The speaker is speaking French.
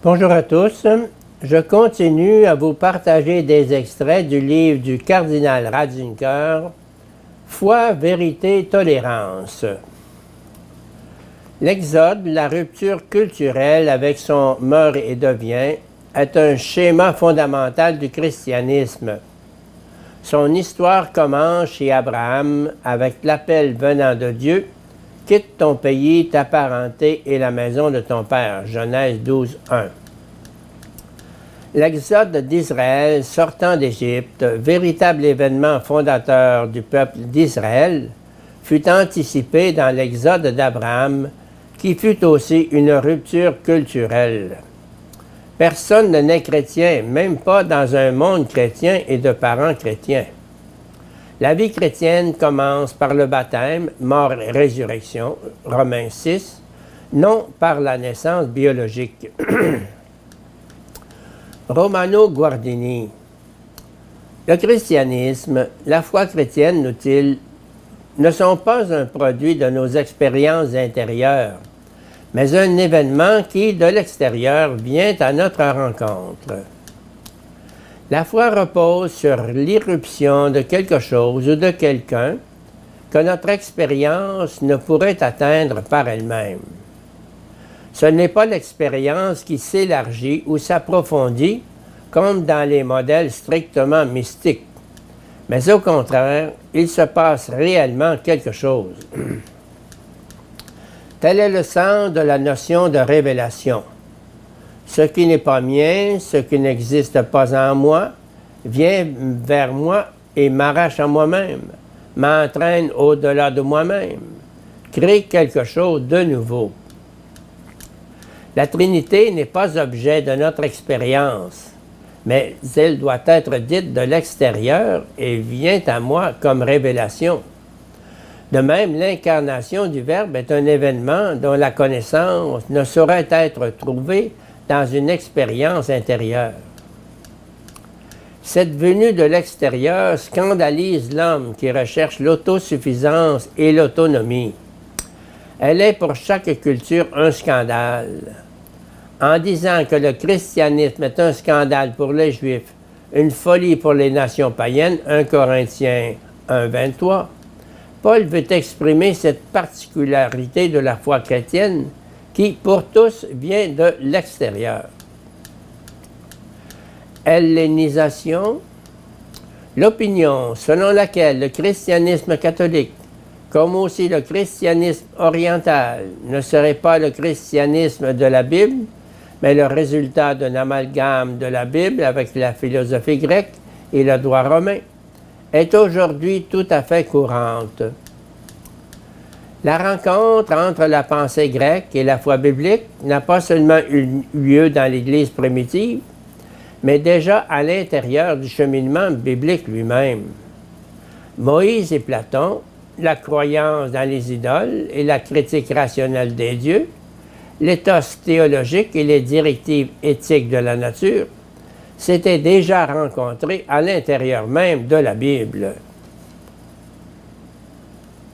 Bonjour à tous. Je continue à vous partager des extraits du livre du cardinal Ratzinger, Foi, vérité, tolérance. L'exode, la rupture culturelle avec son meurt et devient, est un schéma fondamental du christianisme. Son histoire commence chez Abraham avec l'appel venant de Dieu « Quitte ton pays, ta parenté et la maison de ton père » Genèse 12, 1. L'exode d'Israël sortant d'Égypte, véritable événement fondateur du peuple d'Israël, fut anticipé dans l'exode d'Abraham, qui fut aussi une rupture culturelle. Personne ne naît chrétien, même pas dans un monde chrétien et de parents chrétiens. La vie chrétienne commence par le baptême, mort et résurrection, Romains 6, non par la naissance biologique. Romano Guardini. Le christianisme, la foi chrétienne, nous-t-il, ne sont pas un produit de nos expériences intérieures, mais un événement qui, de l'extérieur, vient à notre rencontre. La foi repose sur l'irruption de quelque chose ou de quelqu'un que notre expérience ne pourrait atteindre par elle-même. Ce n'est pas l'expérience qui s'élargit ou s'approfondit comme dans les modèles strictement mystiques, mais au contraire, il se passe réellement quelque chose. Tel est le sens de la notion de révélation. Ce qui n'est pas mien, ce qui n'existe pas en moi, vient vers moi et m'arrache à moi-même, m'entraîne au-delà de moi-même, crée quelque chose de nouveau. La Trinité n'est pas objet de notre expérience, mais elle doit être dite de l'extérieur et vient à moi comme révélation. De même, l'incarnation du Verbe est un événement dont la connaissance ne saurait être trouvée dans une expérience intérieure. Cette venue de l'extérieur scandalise l'homme qui recherche l'autosuffisance et l'autonomie. Elle est pour chaque culture un scandale. En disant que le christianisme est un scandale pour les Juifs, une folie pour les nations païennes, 1 Corinthiens 1, 23, Paul veut exprimer cette particularité de la foi chrétienne qui, pour tous, vient de l'extérieur. Hellénisation. L'opinion selon laquelle le christianisme catholique, comme aussi le christianisme oriental, ne serait pas le christianisme de la Bible, mais le résultat d'un amalgame de la Bible avec la philosophie grecque et le droit romain, est aujourd'hui tout à fait courante. La rencontre entre la pensée grecque et la foi biblique n'a pas seulement eu lieu dans l'Église primitive, mais déjà à l'intérieur du cheminement biblique lui-même. Moïse et Platon, la croyance dans les idoles et la critique rationnelle des dieux, l'éthos théologique et les directives éthiques de la nature, s'étaient déjà rencontrés à l'intérieur même de la Bible.